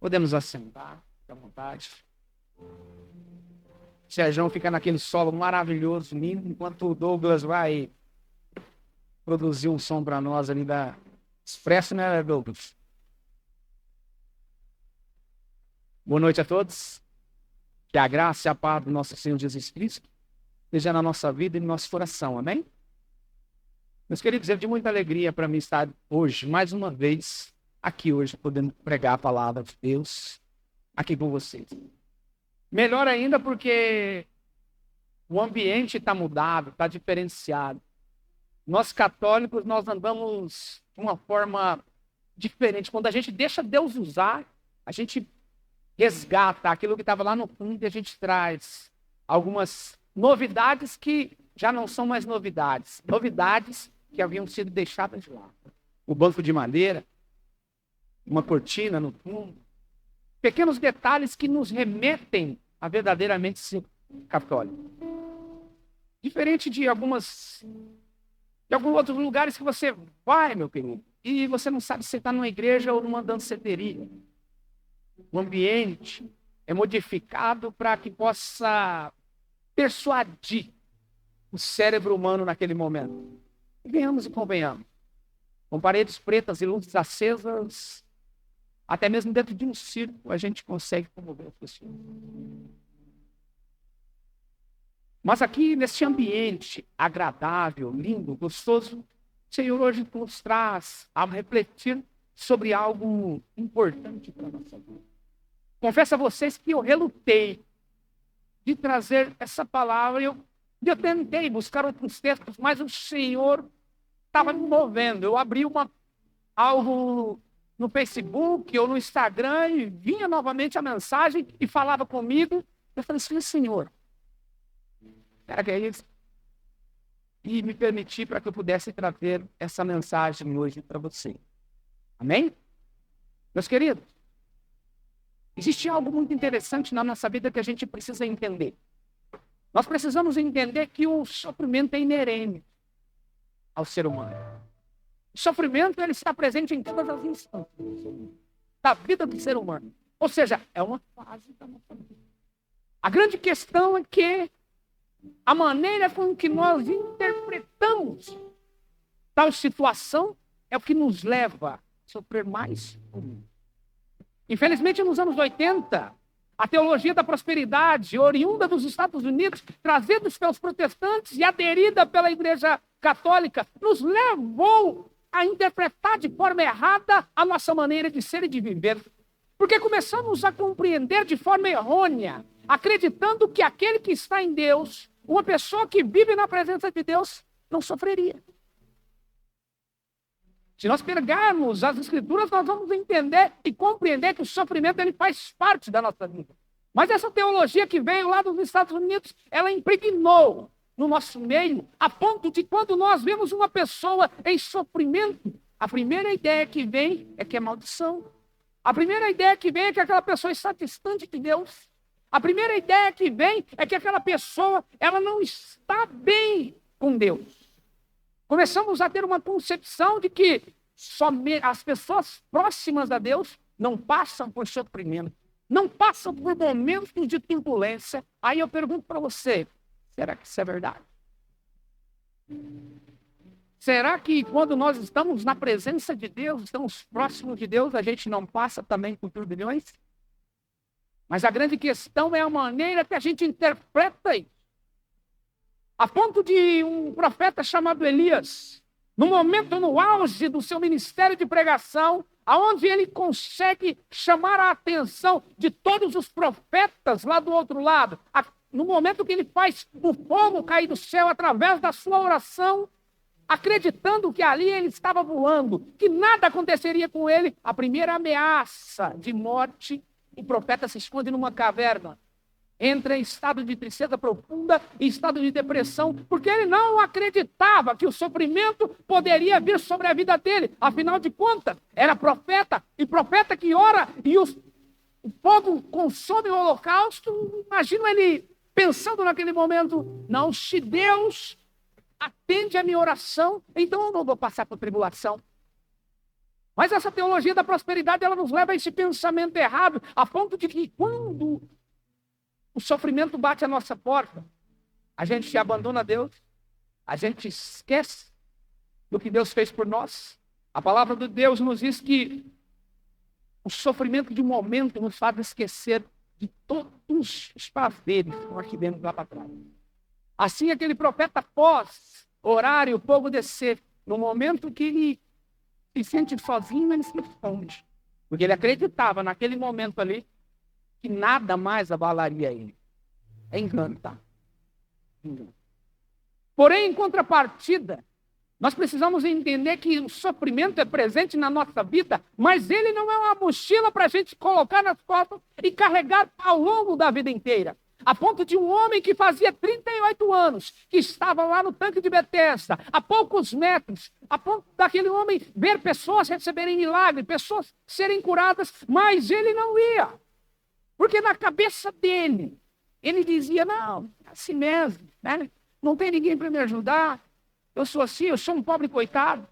Podemos assentar, fica à vontade. O Sérgio fica naquele solo maravilhoso, lindo, enquanto o Douglas vai produzir um som para nós ali da Expresso, né, Douglas? Boa noite a todos. Que a graça e a paz do nosso Senhor Jesus Cristo esteja na nossa vida e no nosso coração, amém? Meus queridos, é de muita alegria para mim estar hoje, mais uma vez, aqui hoje, podendo pregar a palavra de Deus aqui com vocês. Melhor ainda porque o ambiente está mudado, está diferenciado. Nós católicos, nós andamos de uma forma diferente. Quando a gente deixa Deus usar, a gente resgata aquilo que estava lá no fundo e a gente traz algumas novidades que já não são mais novidades. Novidades que haviam sido deixadas de lado. O banco de madeira, uma cortina no fundo. Pequenos detalhes que nos remetem a verdadeiramente ser católico. Diferente de alguns outros lugares que você vai, meu querido, e você não sabe se está numa igreja ou numa danceteria. O ambiente é modificado para que possa persuadir o cérebro humano naquele momento. E venhamos e convenhamos. Com paredes pretas e luzes acesas, até mesmo dentro de um circo, a gente consegue comover as pessoas. Mas aqui, nesse ambiente agradável, lindo, gostoso, o Senhor hoje nos traz a refletir sobre algo importante para a nossa vida. Confesso a vocês que eu relutei de trazer essa palavra. Eu tentei buscar outros textos, mas o Senhor estava me movendo. Eu abri algo no Facebook ou no Instagram e vinha novamente a mensagem e falava comigo. Eu falei assim, Senhor, será que é isso? E me permitir para que eu pudesse trazer essa mensagem hoje para você. Amém? Meus queridos, existe algo muito interessante na nossa vida que a gente precisa entender. Nós precisamos entender que o sofrimento é inerente ao ser humano. O sofrimento ele está presente em todas as instâncias da vida do ser humano. Ou seja, é uma fase da nossa vida. A grande questão é que a maneira com que nós interpretamos tal situação é o que nos leva a sofrer mais ou menos. Infelizmente, nos anos 80, a teologia da prosperidade, oriunda dos Estados Unidos, trazida pelos protestantes e aderida pela Igreja Católica, nos levou a interpretar de forma errada a nossa maneira de ser e de viver. Porque começamos a compreender de forma errônea, acreditando que aquele que está em Deus, uma pessoa que vive na presença de Deus, não sofreria. Se nós pegarmos as Escrituras, nós vamos entender e compreender que o sofrimento ele faz parte da nossa vida. Mas essa teologia que veio lá dos Estados Unidos, ela impregnou no nosso meio, a ponto de quando nós vemos uma pessoa em sofrimento, a primeira ideia que vem é que é maldição. A primeira ideia que vem é que aquela pessoa está distante de Deus. A primeira ideia que vem é que aquela pessoa ela não está bem com Deus. Começamos a ter uma concepção de que somente as pessoas próximas a Deus não passam por sofrimento, não passam por momentos de turbulência. Aí eu pergunto para você, será que isso é verdade? Será que quando nós estamos na presença de Deus, estamos próximos de Deus, a gente não passa também por turbilhões? Mas a grande questão é a maneira que a gente interpreta isso. A ponto de um profeta chamado Elias, no momento, no auge do seu ministério de pregação, aonde ele consegue chamar a atenção de todos os profetas lá do outro lado, no momento que ele faz o fogo cair do céu através da sua oração, acreditando que ali ele estava voando, que nada aconteceria com ele, a primeira ameaça de morte, o profeta se esconde numa caverna. Entra em estado de tristeza profunda e estado de depressão, porque ele não acreditava que o sofrimento poderia vir sobre a vida dele. Afinal de contas, era profeta, e profeta que ora e o povo consome o holocausto. Imagino ele pensando naquele momento, não, se Deus atende a minha oração, então eu não vou passar por tribulação. Mas essa teologia da prosperidade, ela nos leva a esse pensamento errado, a ponto de que quando o sofrimento bate à nossa porta, a gente se abandona a Deus, a gente esquece do que Deus fez por nós. A palavra de Deus nos diz que o sofrimento de um momento nos faz esquecer de todos os prazeres que estão aqui dentro lá para trás. Assim, aquele profeta, após orar e o povo descer, no momento que ele se sente sozinho, ele se esconde. Porque ele acreditava naquele momento ali que nada mais abalaria ele. É engano, tá? Engano. Porém, em contrapartida, nós precisamos entender que o sofrimento é presente na nossa vida, mas ele não é uma mochila para a gente colocar nas costas e carregar ao longo da vida inteira. A ponto de um homem que fazia 38 anos, que estava lá no tanque de Betesda, a poucos metros, a ponto daquele homem ver pessoas receberem milagre, pessoas serem curadas, mas ele não ia. Porque na cabeça dele, ele dizia, não, assim mesmo, né? Não tem ninguém para me ajudar, eu sou assim, eu sou um pobre coitado,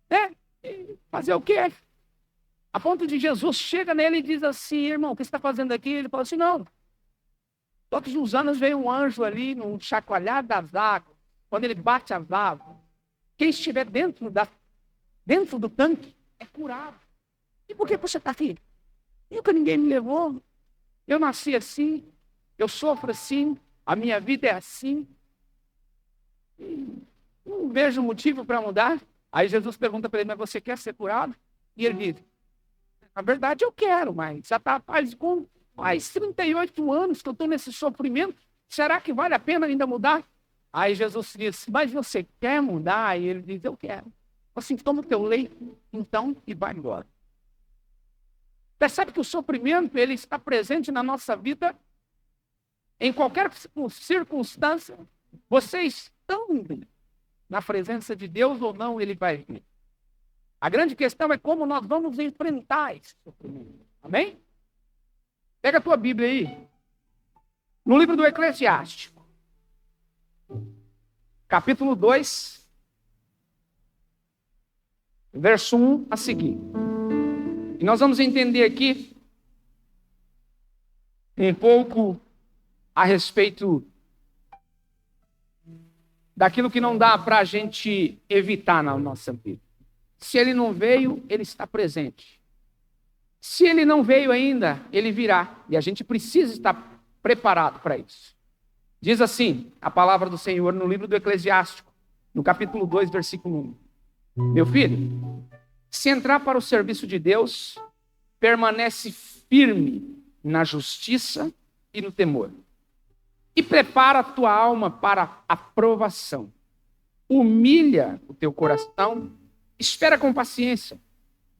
né? E fazer o quê? A ponto de Jesus chega nele e diz assim, irmão, o que você está fazendo aqui? Ele fala assim, não. Todos os anos veio um anjo ali, num chacoalhar das águas, quando ele bate as águas, quem estiver dentro do tanque é curado. E por que você está aqui? Nunca ninguém me levou. Eu nasci assim, eu sofro assim, a minha vida é assim. Não vejo motivo para mudar. Aí Jesus pergunta para ele, mas você quer ser curado? E ele diz, na verdade eu quero, mas já está faz 38 anos que eu estou nesse sofrimento. Será que vale a pena ainda mudar? Aí Jesus diz, mas você quer mudar? E ele diz, eu quero. Assim, toma o teu leito, então, e vai embora. Percebe que o sofrimento, ele está presente na nossa vida, em qualquer circunstância. Vocês estão na presença de Deus ou não, ele vai vir. A grande questão é como nós vamos enfrentar esse sofrimento. Amém? Pega a tua Bíblia aí. No livro do Eclesiástico. Capítulo 2. Verso 1 a seguir. E nós vamos entender aqui um pouco a respeito daquilo que não dá para a gente evitar na nossa vida. Se ele não veio, ele está presente. Se ele não veio ainda, ele virá. E a gente precisa estar preparado para isso. Diz assim a palavra do Senhor no livro do Eclesiástico, no capítulo 2, versículo 1. Meu filho, se entrar para o serviço de Deus, permanece firme na justiça e no temor. E prepara a tua alma para a provação. Humilha o teu coração, espera com paciência,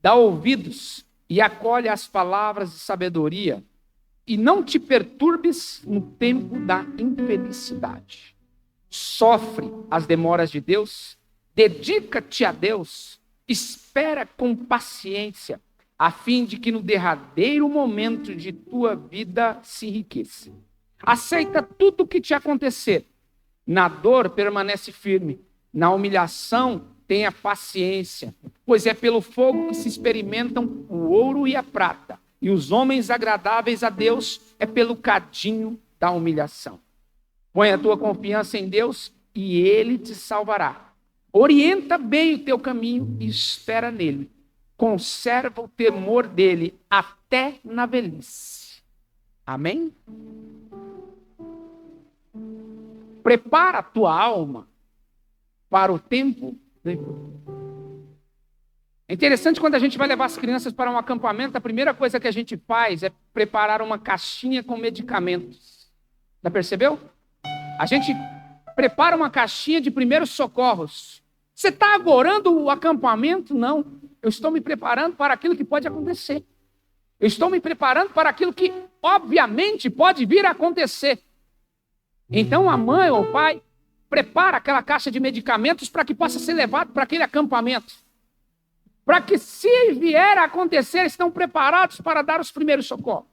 dá ouvidos e acolhe as palavras de sabedoria, e não te perturbes no tempo da infelicidade. Sofre as demoras de Deus, dedica-te a Deus, espera com paciência, a fim de que no derradeiro momento de tua vida se enriqueça. Aceita tudo o que te acontecer. Na dor permanece firme, na humilhação tenha paciência, pois é pelo fogo que se experimentam o ouro e a prata, e os homens agradáveis a Deus é pelo cadinho da humilhação. Põe a tua confiança em Deus e Ele te salvará. Orienta bem o teu caminho e espera nele. Conserva o temor dele até na velhice. Amém? Prepara a tua alma para o tempo. É interessante quando a gente vai levar as crianças para um acampamento, a primeira coisa que a gente faz é preparar uma caixinha com medicamentos. Já percebeu? A gente prepara uma caixinha de primeiros socorros. Você está agorando o acampamento? Não. Eu estou me preparando para aquilo que pode acontecer. Eu estou me preparando para aquilo que, obviamente, pode vir a acontecer. Então, a mãe ou o pai prepara aquela caixa de medicamentos para que possa ser levado para aquele acampamento. Para que, se vier a acontecer, estão preparados para dar os primeiros socorros.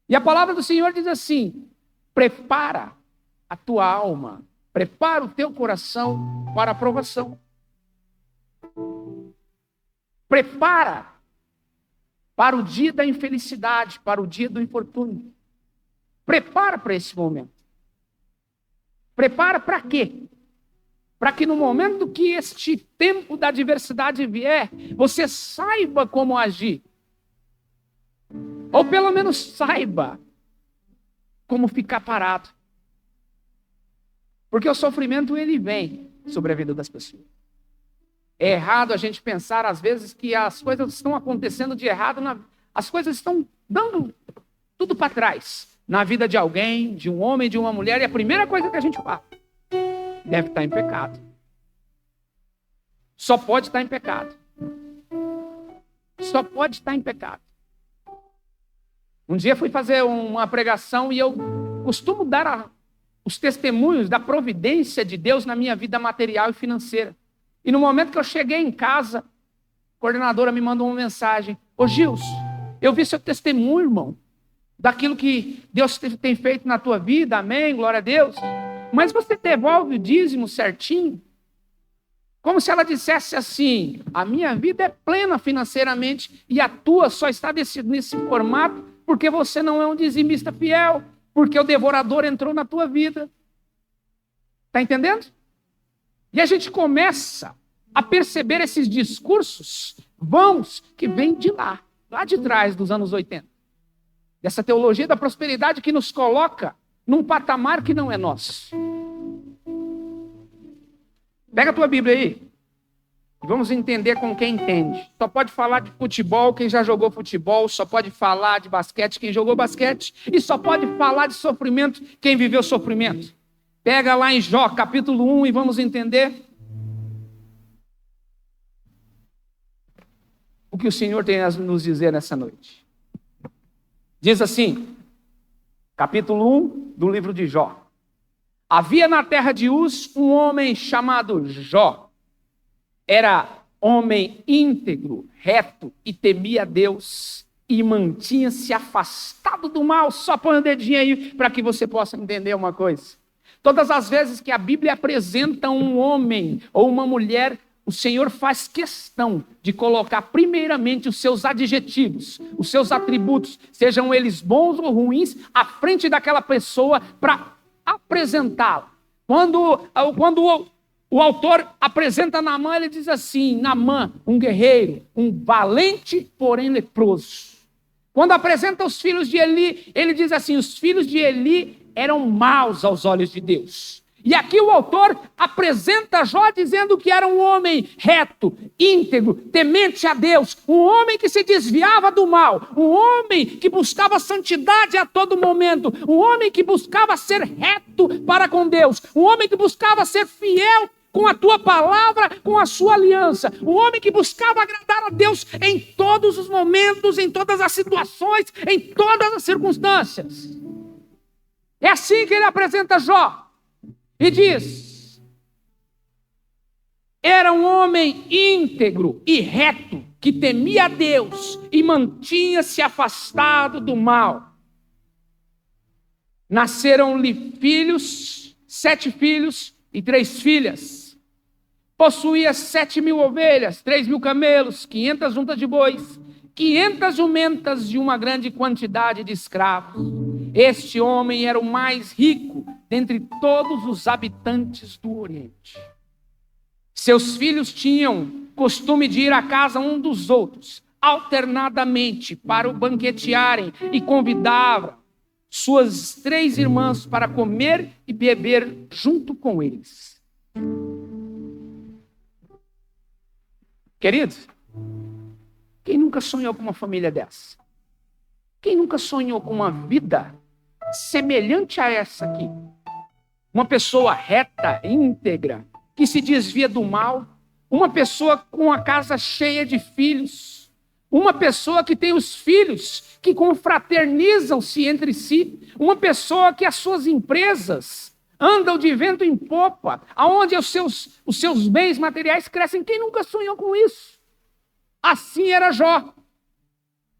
E a palavra do Senhor diz assim: prepara a tua alma, prepara o teu coração para a provação. Prepara para o dia da infelicidade, para o dia do infortúnio. Prepara para esse momento. Prepara para quê? Para que no momento que este tempo da adversidade vier, você saiba como agir. Ou pelo menos saiba como ficar parado. Porque o sofrimento, ele vem sobre a vida das pessoas. É errado a gente pensar, às vezes, que as coisas estão acontecendo de errado, as coisas estão dando tudo para trás. Na vida de alguém, de um homem, de uma mulher, e a primeira coisa que a gente fala, deve estar em pecado. Só pode estar em pecado. Só pode estar em pecado. Um dia fui fazer uma pregação e eu costumo dar os testemunhos da providência de Deus na minha vida material e financeira. E no momento que eu cheguei em casa, a coordenadora me mandou uma mensagem. Ô Gilson, eu vi seu testemunho, irmão, daquilo que Deus tem feito na tua vida, amém, glória a Deus. Mas você devolve o dízimo certinho? Como se ela dissesse assim, a minha vida é plena financeiramente e a tua só está nesse formato porque você não é um dizimista fiel, porque o devorador entrou na tua vida. Está entendendo? E a gente começa a perceber esses discursos vãos que vêm de lá de trás dos anos 80. Dessa teologia da prosperidade que nos coloca num patamar que não é nosso. Pega a tua Bíblia aí. Vamos entender com quem entende. Só pode falar de futebol quem já jogou futebol, só pode falar de basquete quem jogou basquete, e só pode falar de sofrimento quem viveu sofrimento. Pega lá em Jó, capítulo 1, e vamos entender o que o Senhor tem a nos dizer nessa noite. Diz assim, capítulo 1 do livro de Jó. Havia na terra de Uz um homem chamado Jó. Era homem íntegro, reto e temia a Deus e mantinha-se afastado do mal. Só põe o dedinho aí para que você possa entender uma coisa. Todas as vezes que a Bíblia apresenta um homem ou uma mulher, o Senhor faz questão de colocar primeiramente os seus adjetivos, os seus atributos, sejam eles bons ou ruins, à frente daquela pessoa para apresentá-la. Quando o autor apresenta Naamã, ele diz assim, Naamã, um guerreiro, um valente, porém leproso. Quando apresenta os filhos de Eli, ele diz assim, os filhos de Eli eram maus aos olhos de Deus. E aqui o autor apresenta Jó dizendo que era um homem reto, íntegro, temente a Deus, um homem que se desviava do mal, um homem que buscava santidade a todo momento, um homem que buscava ser reto para com Deus, um homem que buscava ser fiel com a tua palavra, com a sua aliança, um homem que buscava agradar a Deus em todos os momentos, em todas as situações, em todas as circunstâncias. É assim que ele apresenta Jó. E diz, era um homem íntegro e reto, que temia a Deus e mantinha-se afastado do mal. Nasceram-lhe filhos, 7 filhos e 3 filhas. Possuía 7.000 ovelhas, 3.000 camelos, 500 juntas de bois, 500 jumentas e uma grande quantidade de escravos. Este homem era o mais rico dentre todos os habitantes do Oriente. Seus filhos tinham costume de ir à casa um dos outros, alternadamente, para o banquetearem, e convidava suas 3 irmãs para comer e beber junto com eles. Queridos, quem nunca sonhou com uma família dessa? Quem nunca sonhou com uma vida semelhante a essa aqui? Uma pessoa reta, íntegra, que se desvia do mal, uma pessoa com a casa cheia de filhos, uma pessoa que tem os filhos que confraternizam-se entre si, uma pessoa que as suas empresas andam de vento em popa, aonde os seus bens materiais crescem. Quem nunca sonhou com isso? Assim era Jó,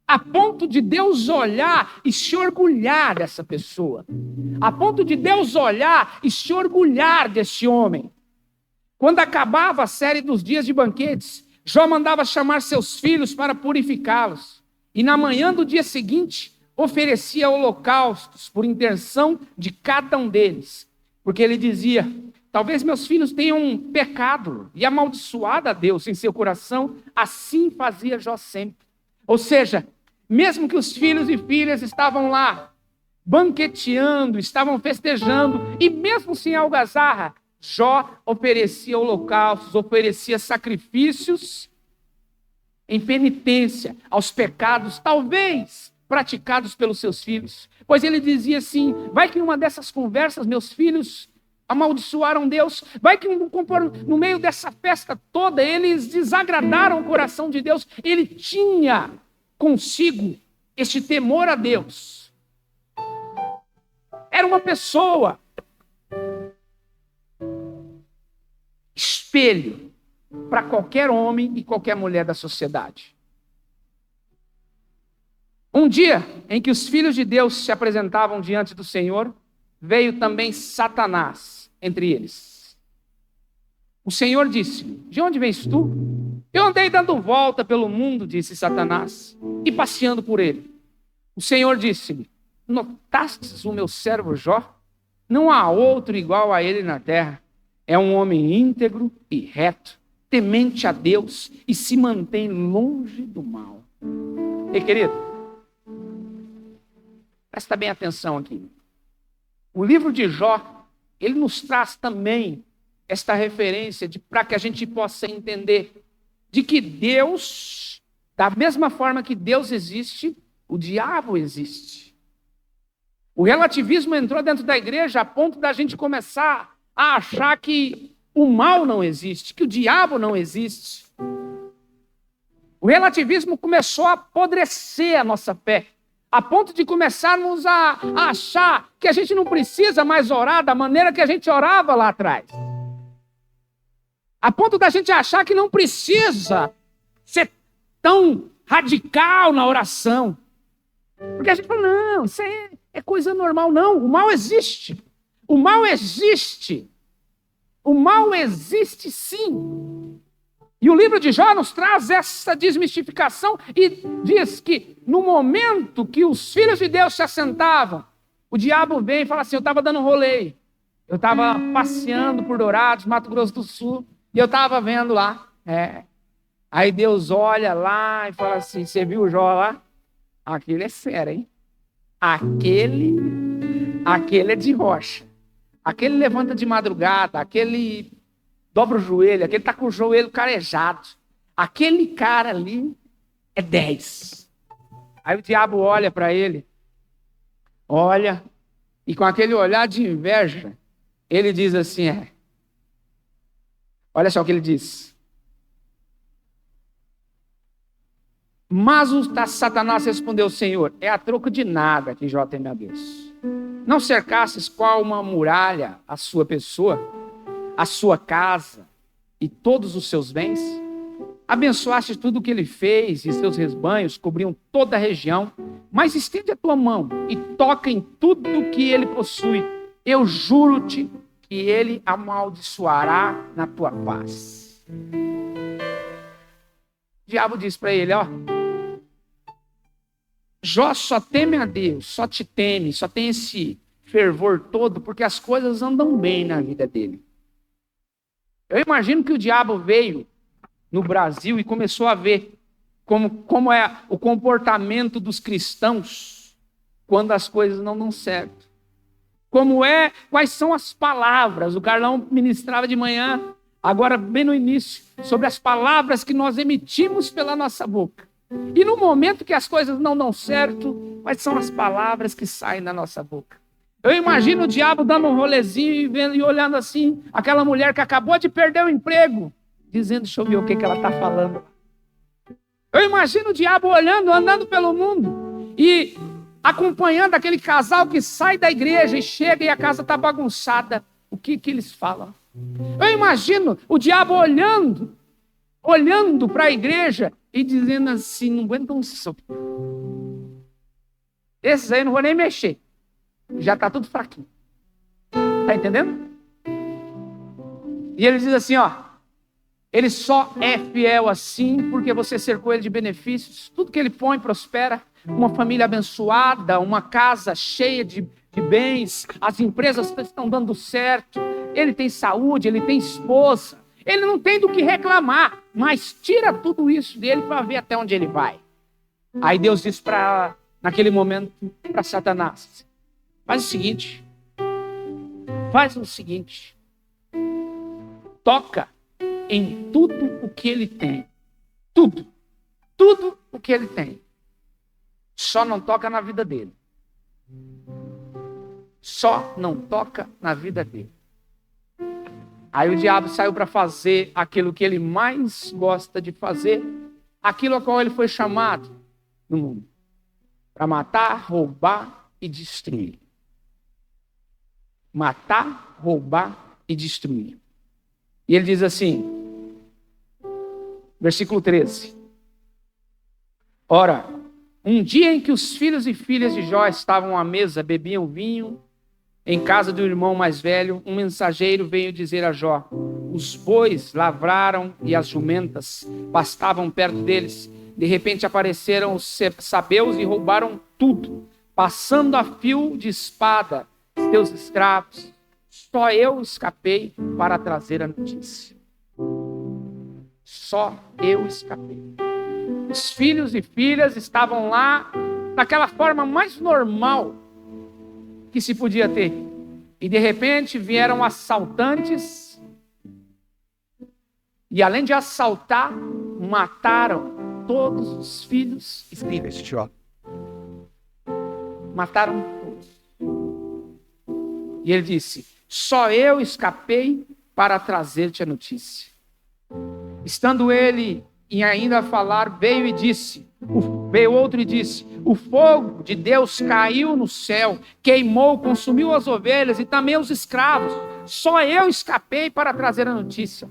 a ponto de Deus olhar e se orgulhar dessa pessoa, a ponto de Deus olhar e se orgulhar desse homem. Quando acabava a série dos dias de banquetes, Jó mandava chamar seus filhos para purificá-los. e na manhã do dia seguinte oferecia holocaustos por intenção de cada um deles. Porque ele dizia: talvez meus filhos tenham pecado e amaldiçoado a Deus em seu coração. Assim fazia Jó sempre. Ou seja, mesmo que os filhos e filhas estavam lá banqueteando, estavam festejando, e mesmo sem algazarra, Jó oferecia holocaustos, oferecia sacrifícios em penitência aos pecados, talvez praticados pelos seus filhos. Pois ele dizia assim: vai que numa dessas conversas meus filhos amaldiçoaram Deus, vai que no meio dessa festa toda eles desagradaram o coração de Deus. Ele tinha consigo este temor a Deus. Era uma pessoa espelho para qualquer homem e qualquer mulher da sociedade. Um dia em que os filhos de Deus se apresentavam diante do Senhor, veio também Satanás entre eles. O Senhor disse: de onde vens tu? Eu andei dando volta pelo mundo, disse Satanás, e passeando por ele. O Senhor disse-lhe: notastes o meu servo Jó? Não há outro igual a ele na terra. É um homem íntegro e reto, temente a Deus e se mantém longe do mal. Ei, querido, presta bem atenção aqui. O livro de Jó, ele nos traz também esta referência para que a gente possa entender de que Deus, da mesma forma que Deus existe, o diabo existe. O relativismo entrou dentro da igreja a ponto da gente começar a achar que o mal não existe, que o diabo não existe. O relativismo começou a apodrecer a nossa fé, a ponto de começarmos a achar que a gente não precisa mais orar da maneira que a gente orava lá atrás. A ponto da gente achar que não precisa ser tão radical na oração. Porque a gente fala: não, isso é coisa normal. Não, o mal existe. O mal existe. O mal existe sim. E o livro de Jó nos traz essa desmistificação e diz que no momento que os filhos de Deus se assentavam, o diabo vem e fala assim: eu estava dando um rolê. Eu estava passeando por Dourados, Mato Grosso do Sul, e eu estava vendo lá. Aí Deus olha lá e fala assim: você viu o Jó lá? Aquele é fera, hein? Aquele é de rocha. Aquele levanta de madrugada, aquele dobra o joelho, aquele tá com o joelho carejado. Aquele cara ali é 10. Aí o diabo olha para ele, olha, e com aquele olhar de inveja, ele diz assim: olha só o que ele diz. Mas Satanás respondeu: Senhor, é a troco de nada que Jó teme a Deus. Não cercasses qual uma muralha a sua pessoa, a sua casa e todos os seus bens? Abençoaste tudo o que ele fez, e seus rebanhos cobriam toda a região. Mas estende a tua mão e toca em tudo o que ele possui. Eu juro-te que ele amaldiçoará na tua paz. O diabo diz para ele: Jó só teme a Deus, só te teme, só tem esse fervor todo porque as coisas andam bem na vida dele. Eu imagino que o diabo veio no Brasil e começou a ver como é o comportamento dos cristãos quando as coisas não dão certo. Quais são as palavras. O Carlão ministrava de manhã, agora bem no início, sobre as palavras que nós emitimos pela nossa boca. E no momento que as coisas não dão certo, quais são as palavras que saem da nossa boca? Eu imagino o diabo dando um rolezinho e olhando assim, aquela mulher que acabou de perder o emprego, dizendo: deixa eu ver o que ela está falando. Eu imagino o diabo olhando, andando pelo mundo e acompanhando aquele casal que sai da igreja e chega e a casa está bagunçada. O que eles falam? Eu imagino o diabo olhando para a igreja e dizendo assim: não aguentam sopa. Esses aí não vou nem mexer. Já está tudo fraquinho. Está entendendo? E ele diz assim: Ele só é fiel assim porque você cercou ele de benefícios. Tudo que ele põe prospera. Uma família abençoada, uma casa cheia de bens, as empresas estão dando certo. Ele tem saúde, ele tem esposa. Ele não tem do que reclamar, mas tira tudo isso dele para ver até onde ele vai. Aí Deus diz naquele momento para Satanás: faz o seguinte, toca em tudo o que ele tem. Tudo o que ele tem. Só não toca na vida dele. Só não toca na vida dele. Aí o diabo saiu para fazer aquilo que ele mais gosta de fazer, aquilo a qual ele foi chamado no mundo, para matar, roubar e destruir. Matar, roubar e destruir. E ele diz assim, versículo 13. Ora, um dia em que os filhos e filhas de Jó estavam à mesa, bebiam vinho, em casa do irmão mais velho, um mensageiro veio dizer a Jó: os bois lavraram e as jumentas pastavam perto deles. De repente apareceram os sabeus e roubaram tudo, passando a fio de espada teus escravos. Só eu escapei para trazer a notícia. Só eu escapei. Os filhos e filhas estavam lá daquela forma mais normal que se podia ter. E de repente vieram assaltantes e além de assaltar, mataram todos os filhos e filhas de Jó. Mataram todos. E ele disse: só eu escapei para trazer-te a notícia. Estando ele e ainda a falar, veio outro e disse: o fogo de Deus caiu no céu, queimou, consumiu as ovelhas e também os escravos. Só eu escapei para trazer a notícia.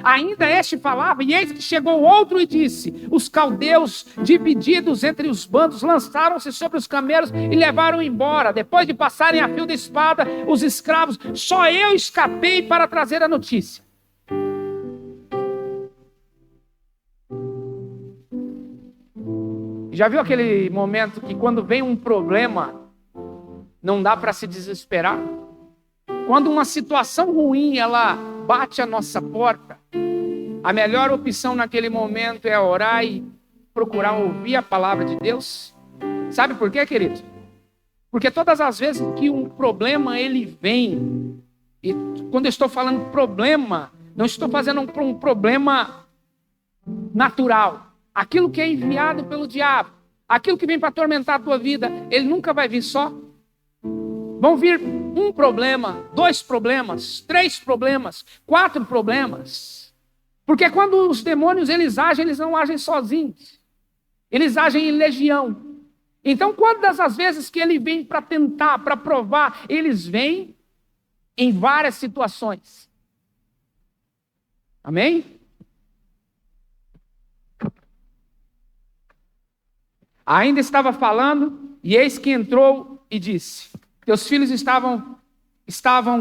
Ainda este falava, e eis que chegou outro e disse: os caldeus, divididos entre os bandos, lançaram-se sobre os camelos e levaram embora, depois de passarem a fio da espada os escravos. Só eu escapei para trazer a notícia. Já viu aquele momento que quando vem um problema, não dá para se desesperar? Quando uma situação ruim, ela bate a nossa porta, a melhor opção naquele momento é orar e procurar ouvir a palavra de Deus. Sabe por quê, querido? Porque todas as vezes que um problema ele vem, e quando eu estou falando problema, não estou fazendo um problema natural. Aquilo que é enviado pelo diabo, aquilo que vem para atormentar a tua vida, ele nunca vai vir só. Vão vir um problema, 2 problemas, 3 problemas, 4 problemas. Porque quando os demônios eles não agem sozinhos. Eles agem em legião. Então, quantas as vezes que ele vem para tentar, para provar, eles vêm em várias situações. Amém? Ainda estava falando, e eis que entrou e disse: teus filhos estavam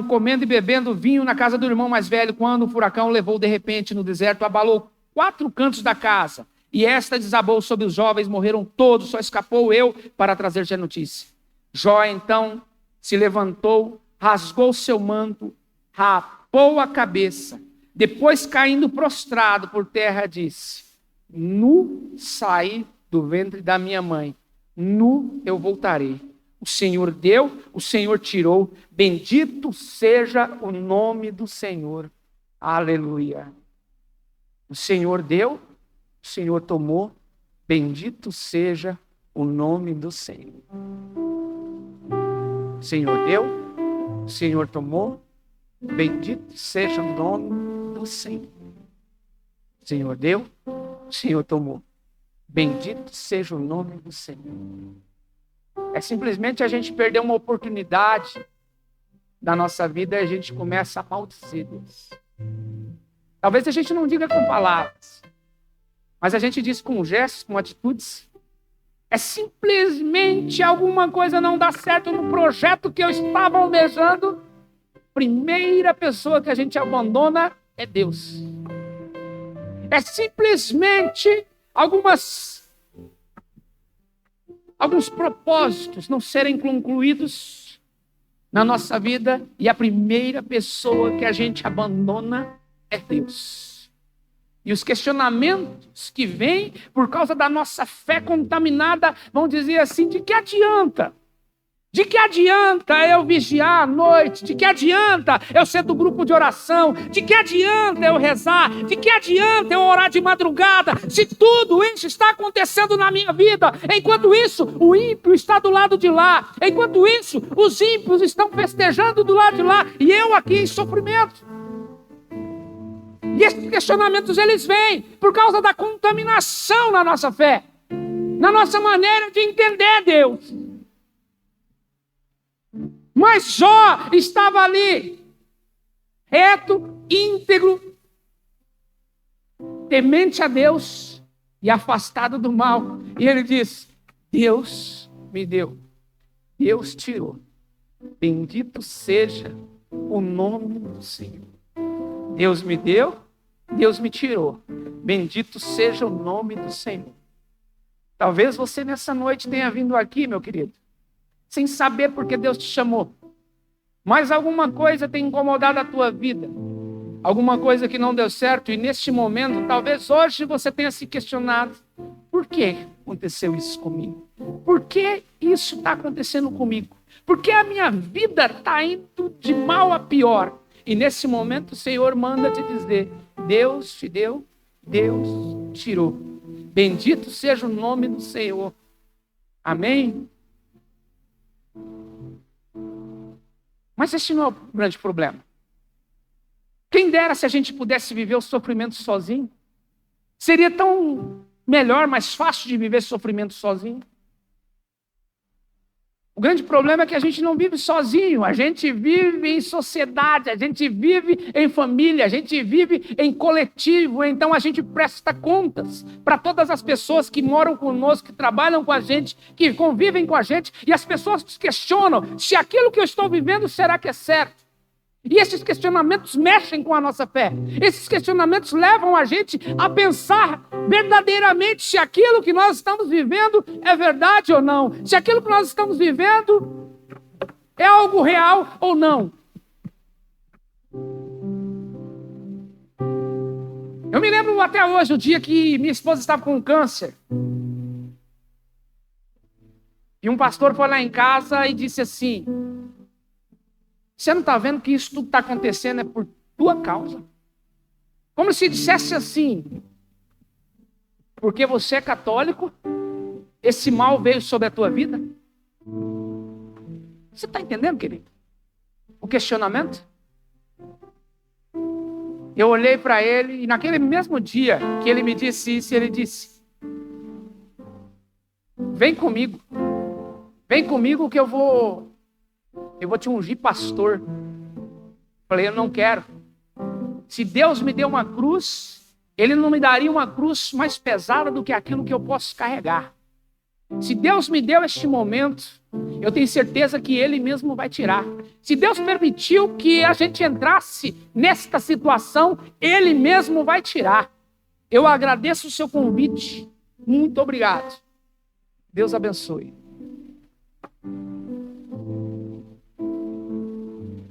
comendo e bebendo vinho na casa do irmão mais velho, quando o furacão levou de repente no deserto, abalou 4 cantos da casa, e esta desabou sobre os jovens, morreram todos, só escapou eu para trazer-te a notícia. Jó então se levantou, rasgou seu manto, rapou a cabeça, depois caindo prostrado por terra, disse: nu saí do ventre da minha mãe, nu eu voltarei. O Senhor deu, o Senhor tirou, bendito seja o nome do Senhor. Aleluia. O Senhor deu, o Senhor tomou, bendito seja o nome do Senhor. O Senhor deu, o Senhor tomou, bendito seja o nome do Senhor. O Senhor deu, o Senhor tomou. Bendito seja o nome do Senhor. É simplesmente a gente perder uma oportunidade da nossa vida e a gente começa a maldizer Deus. Talvez a gente não diga com palavras, mas a gente diz com gestos, com atitudes. É simplesmente alguma coisa não dá certo no projeto que eu estava almejando. Primeira pessoa que a gente abandona é Deus. É simplesmente alguns propósitos não serem concluídos na nossa vida, e a primeira pessoa que a gente abandona é Deus. E os questionamentos que vêm por causa da nossa fé contaminada vão dizer assim: de que adianta? De que adianta eu vigiar à noite? De que adianta eu ser do grupo de oração? De que adianta eu rezar? De que adianta eu orar de madrugada? Se tudo isso está acontecendo na minha vida, enquanto isso o ímpio está do lado de lá, enquanto isso os ímpios estão festejando do lado de lá, e eu aqui em sofrimento. E esses questionamentos, eles vêm por causa da contaminação na nossa fé, na nossa maneira de entender Deus. Mas Jó estava ali, reto, íntegro, temente a Deus e afastado do mal. E ele diz: Deus me deu, Deus tirou. Bendito seja o nome do Senhor. Deus me deu, Deus me tirou. Bendito seja o nome do Senhor. Talvez você nessa noite tenha vindo aqui, meu querido, sem saber porque Deus te chamou. Mas alguma coisa tem incomodado a tua vida. Alguma coisa que não deu certo. E neste momento, talvez hoje você tenha se questionado: por que aconteceu isso comigo? Por que isso está acontecendo comigo? Por que a minha vida está indo de mal a pior? E nesse momento o Senhor manda te dizer: Deus te deu, Deus tirou. Bendito seja o nome do Senhor. Amém? Mas esse não é o grande problema. Quem dera se a gente pudesse viver o sofrimento sozinho. Seria tão melhor, mais fácil de viver sofrimento sozinho. O grande problema é que a gente não vive sozinho, a gente vive em sociedade, a gente vive em família, a gente vive em coletivo. Então a gente presta contas para todas as pessoas que moram conosco, que trabalham com a gente, que convivem com a gente, e as pessoas nos questionam se aquilo que eu estou vivendo, será que é certo? E esses questionamentos mexem com a nossa fé. Esses questionamentos levam a gente a pensar verdadeiramente se aquilo que nós estamos vivendo é verdade ou não. Se aquilo que nós estamos vivendo é algo real ou não. Eu me lembro até hoje, o dia que minha esposa estava com câncer. E um pastor foi lá em casa e disse assim: você não está vendo que isso tudo está acontecendo é por tua causa? Como se dissesse assim: porque você é católico, esse mal veio sobre a tua vida? Você está entendendo, querido? O questionamento? Eu olhei para ele e naquele mesmo dia que ele me disse isso, ele disse: vem comigo que eu vou te ungir pastor. Falei: eu não quero. Se Deus me deu uma cruz, Ele não me daria uma cruz mais pesada do que aquilo que eu posso carregar. Se Deus me deu este momento, eu tenho certeza que Ele mesmo vai tirar. Se Deus permitiu que a gente entrasse nesta situação, Ele mesmo vai tirar. Eu agradeço o seu convite. Muito obrigado. Deus abençoe.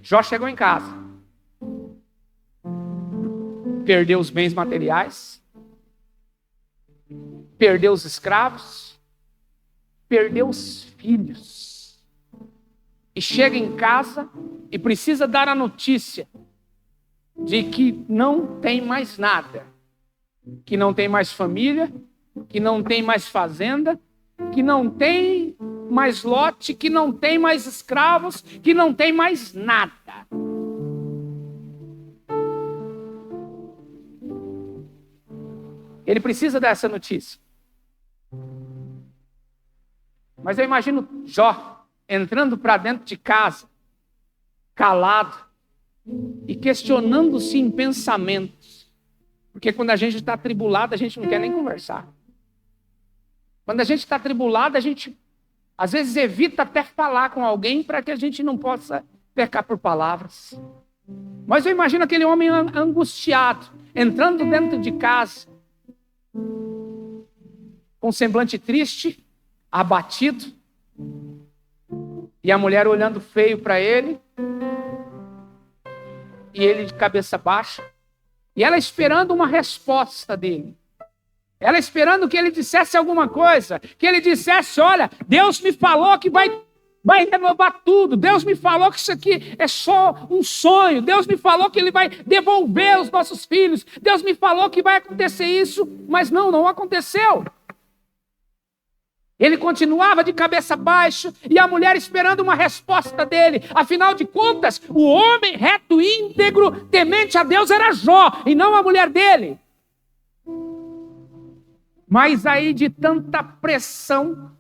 Jó chegou em casa, perdeu os bens materiais, perdeu os escravos, perdeu os filhos, e chega em casa e precisa dar a notícia de que não tem mais nada, que não tem mais família, que não tem mais fazenda, que não tem mais lote, que não tem mais escravos, que não tem mais nada. Ele precisa dessa notícia. Mas eu imagino Jó entrando para dentro de casa, calado e questionando-se em pensamentos. Porque quando a gente está atribulado, a gente não quer nem conversar. Quando a gente está atribulado, a gente às vezes evita até falar com alguém para que a gente não possa pecar por palavras. Mas eu imagino aquele homem angustiado, entrando dentro de casa, com um semblante triste, abatido, e a mulher olhando feio para ele, e ele de cabeça baixa, e ela esperando uma resposta dele. Ela esperando que ele dissesse alguma coisa, que ele dissesse: olha, Deus me falou que vai renovar tudo, Deus me falou que isso aqui é só um sonho, Deus me falou que Ele vai devolver os nossos filhos, Deus me falou que vai acontecer isso, mas não aconteceu. Ele continuava de cabeça baixa e a mulher esperando uma resposta dele. Afinal de contas, o homem reto, íntegro, temente a Deus era Jó e não a mulher dele. Mas aí de tanta pressão,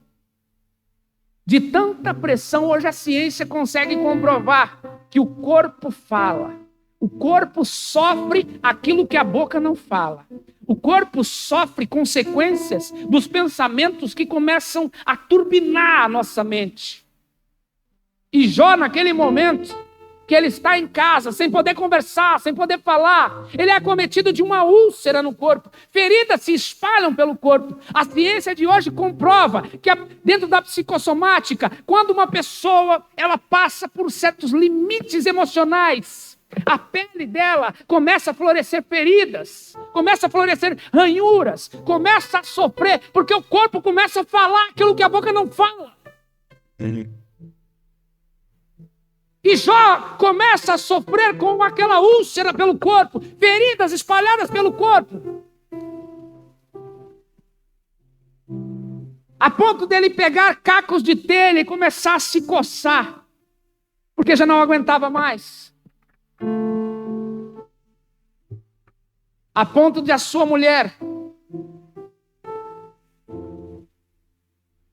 hoje a ciência consegue comprovar que o corpo fala. O corpo sofre aquilo que a boca não fala. O corpo sofre consequências dos pensamentos que começam a turbinar a nossa mente. E Jó, naquele momento, que ele está em casa, sem poder conversar, sem poder falar, ele é acometido de uma úlcera no corpo. Feridas se espalham pelo corpo. A ciência de hoje comprova que dentro da psicossomática, quando uma pessoa ela passa por certos limites emocionais, a pele dela começa a florescer feridas, começa a florescer ranhuras, começa a sofrer, porque o corpo começa a falar aquilo que a boca não fala. E Jó começa a sofrer com aquela úlcera pelo corpo, feridas espalhadas pelo corpo, a ponto dele pegar cacos de telha e começar a se coçar, porque já não aguentava mais. A ponto de a sua mulher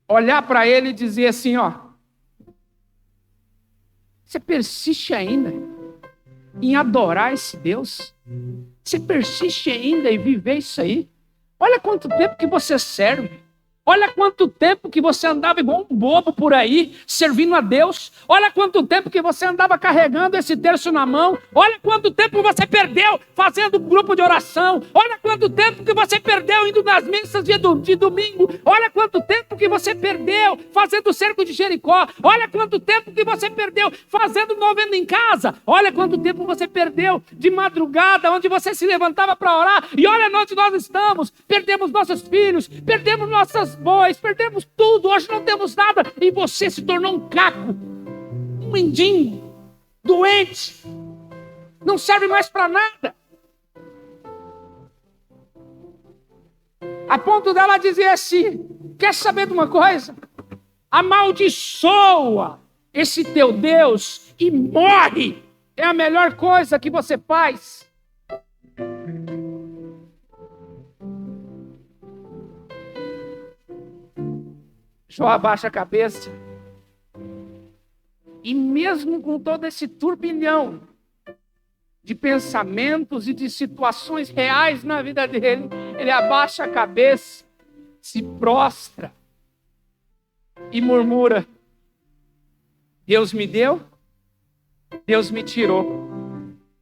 olhar para ele e dizer assim: ó, você persiste ainda em adorar esse Deus? Você persiste ainda em viver isso aí? Olha quanto tempo que você serve. Olha quanto tempo que você andava igual um bobo por aí, servindo a Deus. Olha quanto tempo que você andava carregando esse terço na mão. Olha quanto tempo você perdeu fazendo grupo de oração. Olha quanto tempo que você perdeu indo nas missas de domingo. Olha quanto tempo que você perdeu fazendo o cerco de Jericó. Olha quanto tempo que você perdeu fazendo novena em casa. Olha quanto tempo você perdeu de madrugada, onde você se levantava para orar. E olha onde nós estamos. Perdemos nossos filhos, perdemos nossas bois, perdemos tudo, hoje não temos nada, e você se tornou um caco, um mendigo, doente, não serve mais para nada. A ponto dela dizer assim: quer saber de uma coisa? Amaldiçoa esse teu Deus e morre, é a melhor coisa que você faz. Jó abaixa a cabeça. E mesmo com todo esse turbilhão de pensamentos e de situações reais na vida dele, ele abaixa a cabeça, se prostra e murmura: Deus me deu, Deus me tirou.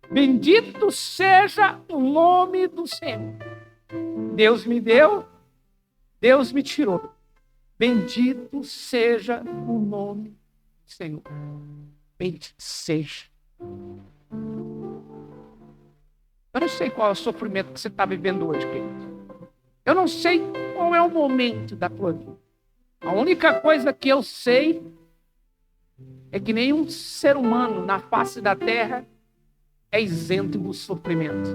Bendito seja o nome do Senhor. Deus me deu, Deus me tirou. Bendito seja o nome do Senhor. Bendito seja. Eu não sei qual é o sofrimento que você está vivendo hoje, querido. Eu não sei qual é o momento da tua vida. A única coisa que eu sei é que nenhum ser humano na face da terra é isento do sofrimento.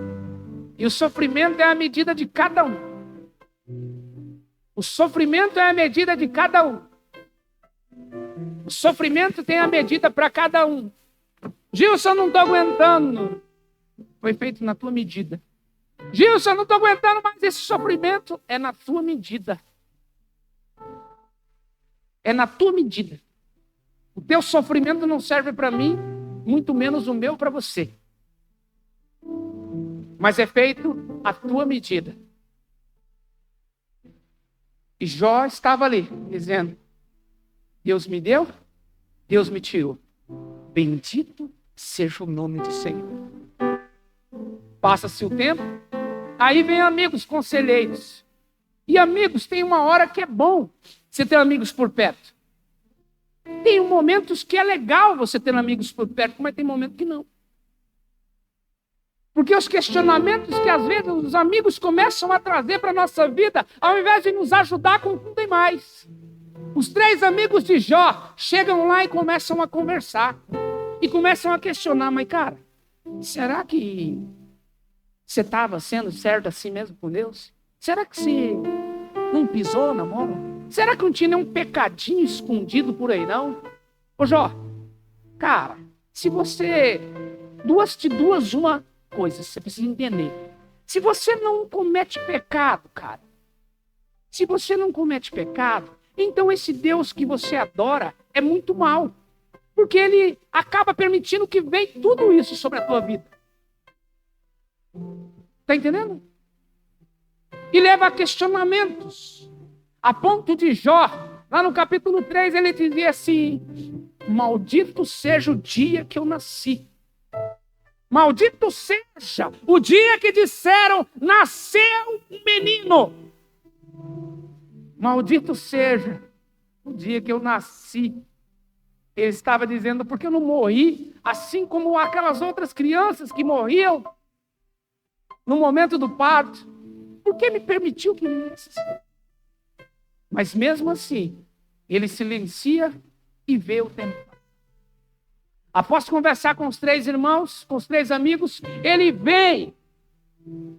E o sofrimento é a medida de cada um. O sofrimento é a medida de cada um. O sofrimento tem a medida para cada um. Gilson, não estou aguentando. Foi feito na tua medida. Gilson, não estou aguentando mais esse sofrimento. É na tua medida. É na tua medida. O teu sofrimento não serve para mim, muito menos o meu para você. Mas é feito à tua medida. E Jó estava ali, dizendo: Deus me deu, Deus me tirou. Bendito seja o nome do Senhor. Passa-se o tempo, Aí vem amigos conselheiros. E amigos, tem uma hora que é bom você ter amigos por perto. Tem momentos que é legal você ter amigos por perto, mas tem momentos que não. Porque os questionamentos que às vezes os amigos começam a trazer para a nossa vida, ao invés de nos ajudar, confundem mais. Os 3 amigos de Jó chegam lá e começam a conversar. E começam a questionar, mas cara, será que você estava sendo certo assim mesmo com Deus? Será que você não pisou na bola? Será que não tinha nenhum pecadinho escondido por aí, não? Ô Jó, cara, se você... uma coisa, você precisa entender. Se você não comete pecado, cara, se você não comete pecado, então esse Deus que você adora é muito mau. Porque ele acaba permitindo que venha tudo isso sobre a tua vida. Está entendendo? E leva a questionamentos. A ponto de Jó, lá no capítulo 3, ele dizia assim: maldito seja o dia que eu nasci. Maldito seja o dia que disseram, nasceu um menino. Maldito seja o dia que eu nasci. Ele estava dizendo, porque eu não morri, assim como aquelas outras crianças que morriam no momento do parto. Por que me permitiu que isso? Mas mesmo assim, ele silencia e vê o tempo. Após conversar com os 3 irmãos, com os 3 amigos, ele vem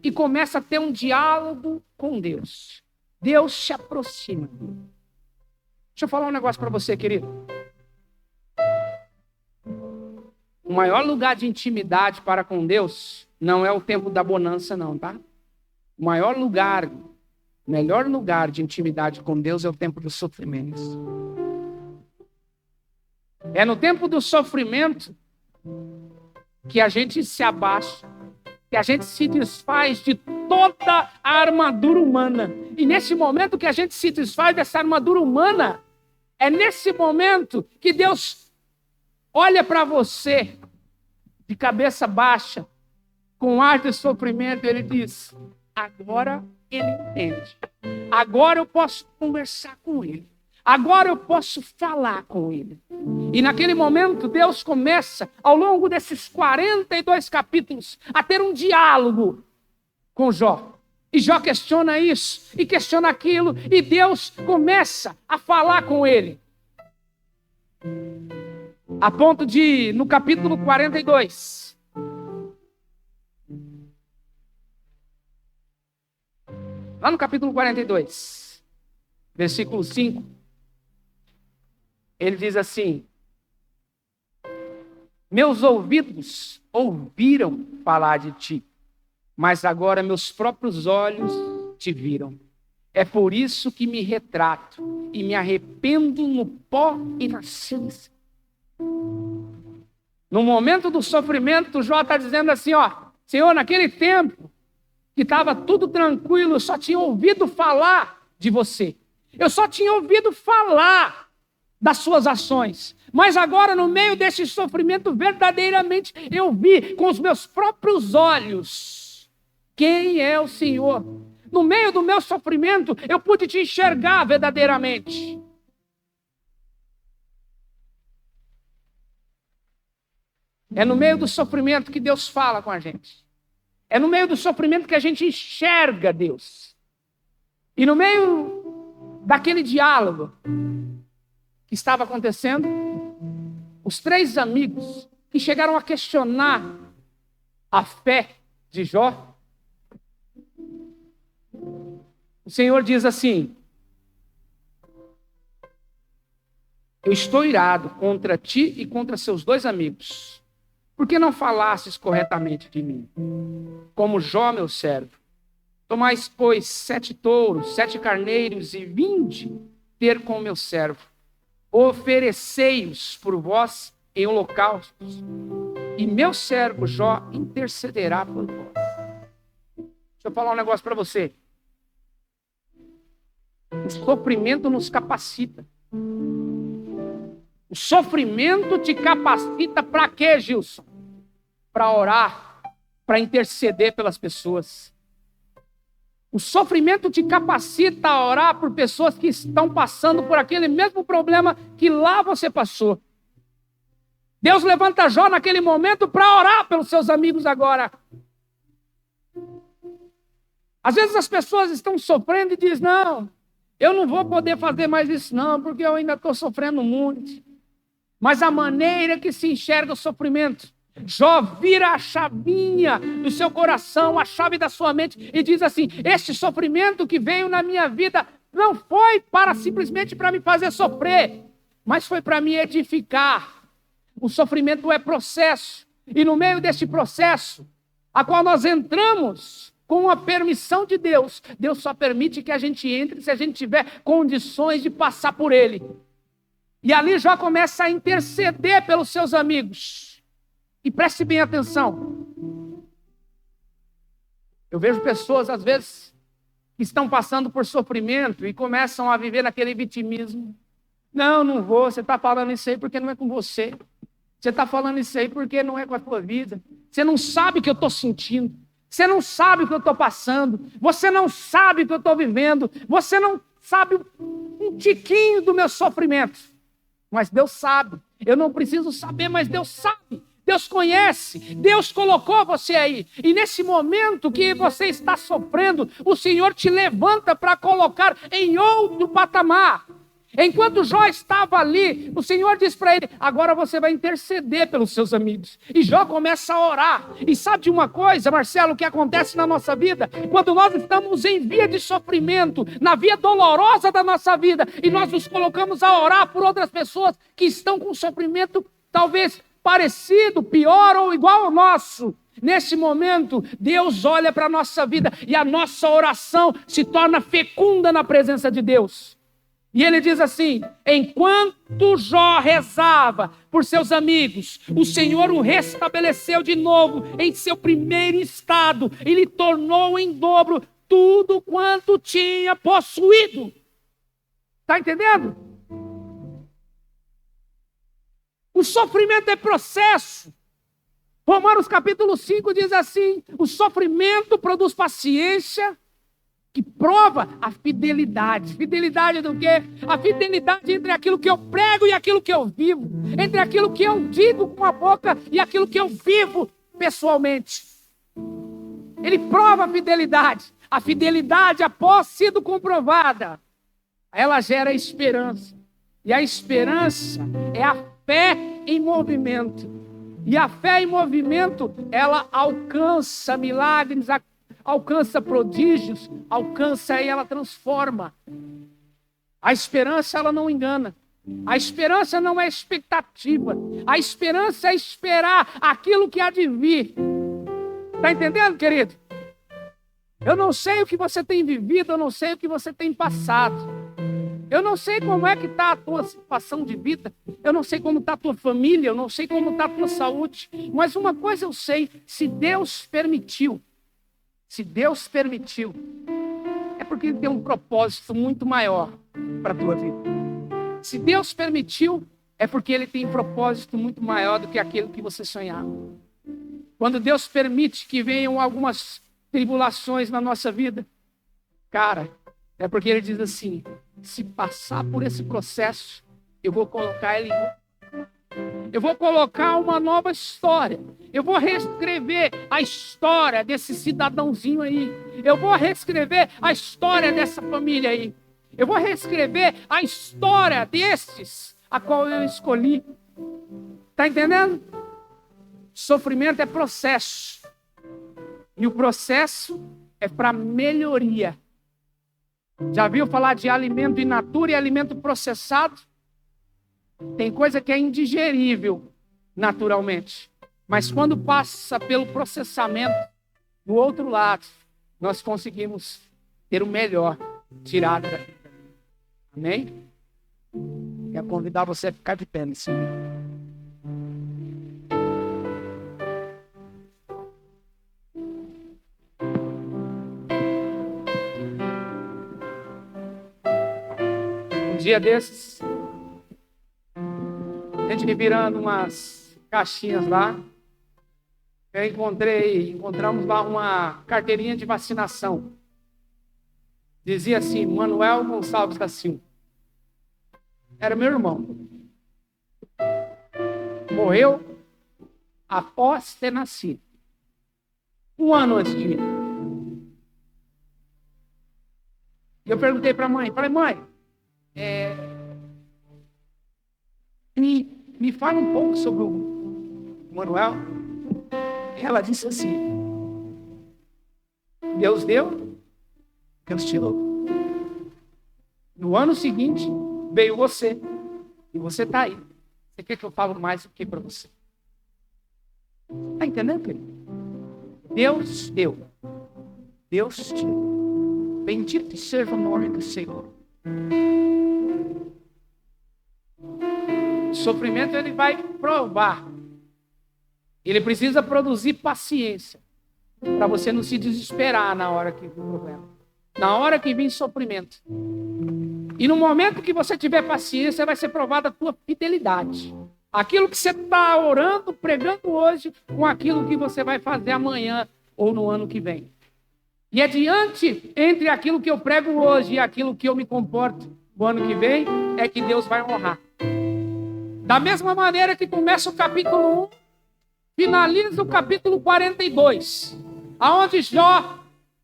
e começa a ter um diálogo com Deus. Deus se aproxima. Deixa eu falar um negócio para você, querido. O maior lugar de intimidade para com Deus não é o tempo da bonança, não, tá? O melhor lugar de intimidade com Deus é o tempo dos sofrimentos. É no tempo do sofrimento que a gente se abaixa, que a gente se desfaz de toda a armadura humana. E nesse momento que a gente se desfaz dessa armadura humana, é nesse momento que Deus olha para você de cabeça baixa, com ar de sofrimento, ele diz: agora ele entende. Agora eu posso conversar com ele. Agora eu posso falar com ele. E naquele momento Deus começa, ao longo desses 42 capítulos, a ter um diálogo com Jó. E Jó questiona isso e questiona aquilo, e Deus começa a falar com ele. A ponto de, no capítulo 42, lá no capítulo 42, versículo 5, ele diz assim: meus ouvidos ouviram falar de ti, mas agora meus próprios olhos te viram. É por isso que me retrato e me arrependo no pó e na cinza. No momento do sofrimento, Jó está dizendo assim, Senhor, naquele tempo que estava tudo tranquilo, eu só tinha ouvido falar de você. Eu só tinha ouvido falar das suas ações. Mas agora, no meio desse sofrimento, verdadeiramente, eu vi com os meus próprios olhos quem é o Senhor. No meio do meu sofrimento, eu pude te enxergar verdadeiramente. É no meio do sofrimento que Deus fala com a gente. É no meio do sofrimento que a gente enxerga Deus. E no meio daquele diálogo que estava acontecendo, os 3 amigos que chegaram a questionar a fé de Jó, o Senhor diz assim: eu estou irado contra ti e contra seus 2 amigos. Por que não falastes corretamente de mim? Como Jó, meu servo. Tomais, pois, 7 touros, 7 carneiros, e vinde ter com meu servo. Oferecei-os por vós em holocaustos, e meu servo Jó intercederá por vós. Deixa eu falar um negócio para você. O sofrimento nos capacita. O sofrimento te capacita para quê, Gilson? Para orar, para interceder pelas pessoas. O sofrimento te capacita a orar por pessoas que estão passando por aquele mesmo problema que lá você passou. Deus levanta Jó naquele momento para orar pelos seus amigos agora. Às vezes as pessoas estão sofrendo e dizem, não, eu não vou poder fazer mais isso não, porque eu ainda estou sofrendo muito. Mas a maneira que se enxerga o sofrimento, Jó vira a chavinha do seu coração, a chave da sua mente e diz assim, este sofrimento que veio na minha vida não foi simplesmente para me fazer sofrer, mas foi para me edificar. O sofrimento é processo, e no meio deste processo, a qual nós entramos com a permissão de Deus, Deus só permite que a gente entre se a gente tiver condições de passar por ele. E ali Jó começa a interceder pelos seus amigos. E preste bem atenção. Eu vejo pessoas, às vezes, que estão passando por sofrimento e começam a viver naquele vitimismo. Não vou, você está falando isso aí porque não é com você. Você está falando isso aí porque não é com a tua vida. Você não sabe o que eu estou sentindo. Você não sabe o que eu estou passando. Você não sabe o que eu estou vivendo. Você não sabe um tiquinho do meu sofrimento. Mas Deus sabe. Eu não preciso saber, mas Deus sabe. Deus conhece. Deus colocou você aí. E nesse momento que você está sofrendo, o Senhor te levanta para colocar em outro patamar. Enquanto Jó estava ali, o Senhor diz para ele, agora você vai interceder pelos seus amigos. E Jó começa a orar. E sabe de uma coisa, Marcelo, o que acontece na nossa vida? Quando nós estamos em via de sofrimento, na via dolorosa da nossa vida, e nós nos colocamos a orar por outras pessoas que estão com sofrimento talvez parecido, pior ou igual ao nosso. Nesse momento, Deus olha para a nossa vida e a nossa oração se torna fecunda na presença de Deus. E ele diz assim, enquanto Jó rezava por seus amigos, o Senhor o restabeleceu de novo em seu primeiro estado e lhe tornou em dobro tudo quanto tinha possuído. Está entendendo? O sofrimento é processo. Romanos capítulo 5 diz assim, o sofrimento produz paciência, que prova a fidelidade. Fidelidade do quê? A fidelidade entre aquilo que eu prego e aquilo que eu vivo. Entre aquilo que eu digo com a boca e aquilo que eu vivo pessoalmente. Ele prova a fidelidade. A fidelidade, após sido comprovada, ela gera esperança. E a esperança é a fé em movimento. E a fé em movimento, ela alcança milagres, alcança prodígios, alcança e ela transforma. A esperança, ela não engana. A esperança não é expectativa. A esperança é esperar aquilo que há de vir. Está entendendo, querido? Eu não sei o que você tem vivido, eu não sei o que você tem passado. Eu não sei como é que está a tua situação de vida. Eu não sei como está a tua família, eu não sei como está a tua saúde. Mas uma coisa eu sei, se Deus permitiu, é porque Ele tem um propósito muito maior para a tua vida. Se Deus permitiu, é porque Ele tem um propósito muito maior do que aquele que você sonhava. Quando Deus permite que venham algumas tribulações na nossa vida, cara, é porque Ele diz assim, se passar por esse processo, eu vou colocar Ele Eu vou colocar uma nova história. Eu vou reescrever a história desse cidadãozinho aí. Eu vou reescrever a história dessa família aí. Eu vou reescrever a história destes a qual eu escolhi. Está entendendo? Sofrimento é processo. E o processo é para melhoria. Já viu falar de alimento in natura e alimento processado? Tem coisa que é indigerível naturalmente. Mas quando passa pelo processamento, do outro lado, nós conseguimos ter o melhor tirado daqui. Amém? Quero convidar você a ficar de pé nesse momento. Um dia desses, a gente virando umas caixinhas lá, encontramos lá uma carteirinha de vacinação. dizia assim, Manuel Gonçalves da Silva. Era meu irmão. Morreu após ter nascido. 1 ano antes de mim. E eu perguntei para a mãe, falei, mãe, me fala um pouco sobre o Manuel. Ela disse assim, Deus deu, Deus tirou. No ano seguinte, veio você, e você está aí. Você quer que eu fale mais do que para você? Está entendendo, querido? Deus deu, Deus tirou. Bendito seja o nome do Senhor. O sofrimento ele vai provar. Ele precisa produzir paciência. Para você não se desesperar na hora que vem o problema. Na hora que vem sofrimento. E no momento que você tiver paciência, vai ser provada a tua fidelidade. Aquilo que você está orando, pregando hoje, com aquilo que você vai fazer amanhã ou no ano que vem. E é diante entre aquilo que eu prego hoje e aquilo que eu me comporto no ano que vem, é que Deus vai honrar. Da mesma maneira que começa o capítulo 1, finaliza o capítulo 42, aonde Jó,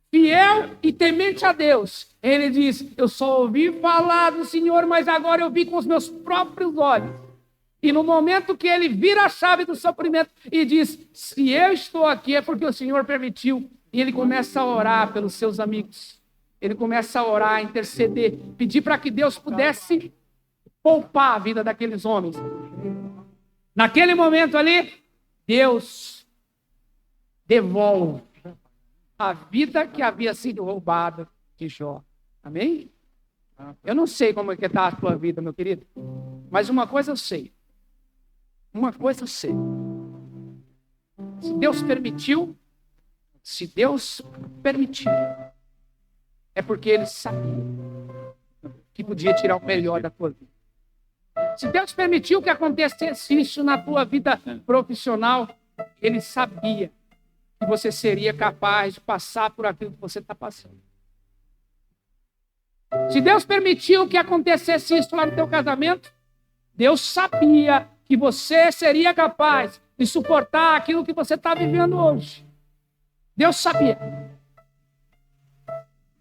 fiel e temente a Deus, ele diz, eu só ouvi falar do Senhor, mas agora eu vi com os meus próprios olhos. E no momento que ele vira a chave do sofrimento e diz, se eu estou aqui é porque o Senhor permitiu. E ele começa a orar pelos seus amigos. Ele começa a orar, a interceder, pedir para que Deus pudesse poupar a vida daqueles homens. Naquele momento ali, Deus devolve a vida que havia sido roubada de Jó. Amém? Eu não sei como é que está a tua vida, meu querido. Mas uma coisa eu sei. Uma coisa eu sei. Se Deus permitiu, é porque Ele sabia que podia tirar o melhor da tua vida. Se Deus permitiu que acontecesse isso na tua vida profissional, Ele sabia que você seria capaz de passar por aquilo que você está passando. Se Deus permitiu que acontecesse isso lá no teu casamento, Deus sabia que você seria capaz de suportar aquilo que você está vivendo hoje. Deus sabia.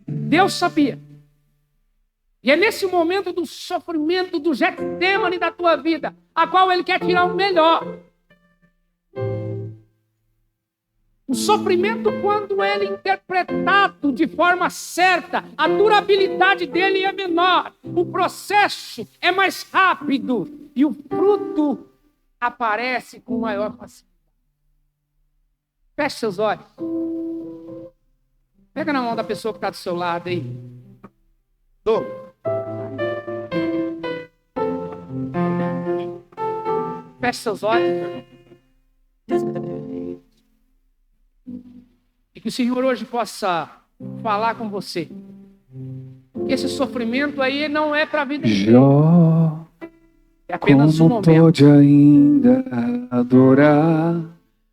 Deus sabia. E é nesse momento do sofrimento, do Getsêmani da tua vida, a qual Ele quer tirar o melhor. O sofrimento, quando ele é interpretado de forma certa, a durabilidade dele é menor, o processo é mais rápido e o fruto aparece com maior facilidade. Feche seus olhos. Pega na mão da pessoa que está do seu lado aí. Feche seus olhos. E que o Senhor hoje possa falar com você. Esse sofrimento aí não é para a vida inteira. É apenas um momento. Como pode ainda adorar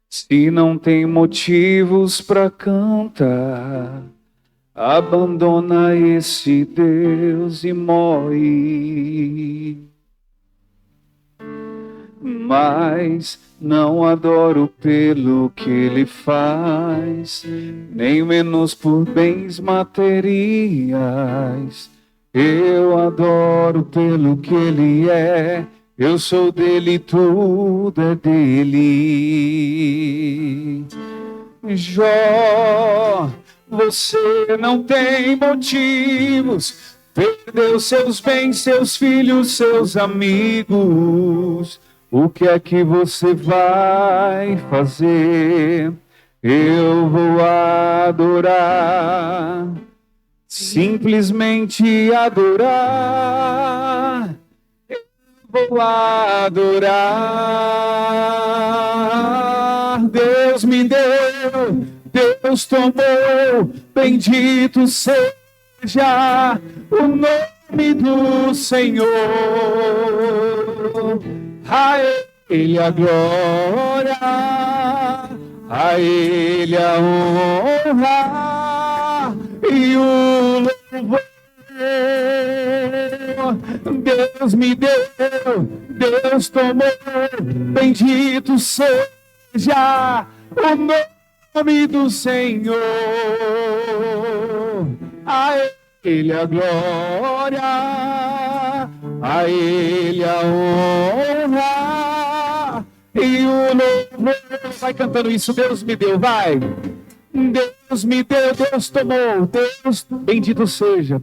se não tem motivos para cantar? Abandona esse Deus e morre. Mas não adoro pelo que Ele faz, nem menos por bens materiais. Eu adoro pelo que Ele é. Eu sou dele, tudo é dele. Jó, você não tem motivos. Perdeu seus bens, seus filhos, seus amigos. O que é que você vai fazer? Eu vou adorar. Simplesmente adorar. Vou adorar. Deus me deu, Deus tomou, bendito seja o nome do Senhor. A Ele a glória, a Ele a honra e o Deus me deu, Deus tomou, bendito seja o nome do Senhor. A Ele a glória, a Ele a honra e o louvor. Vai cantando isso, Deus me deu, vai. Deus me deu, Deus tomou, Deus, bendito seja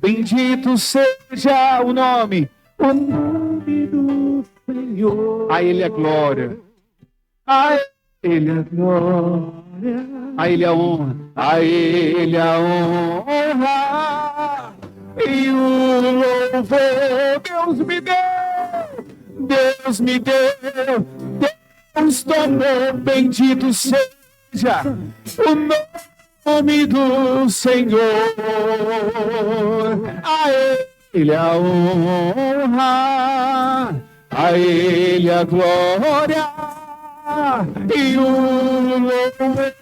o nome do Senhor. A Ele a glória, a Ele a glória, a Ele a honra, a Ele a honra e o louvor. Deus me deu, Deus me deu, Deus tomou, bendito seja o nome do Senhor. A Ele a honra, a Ele a glória e o louvor.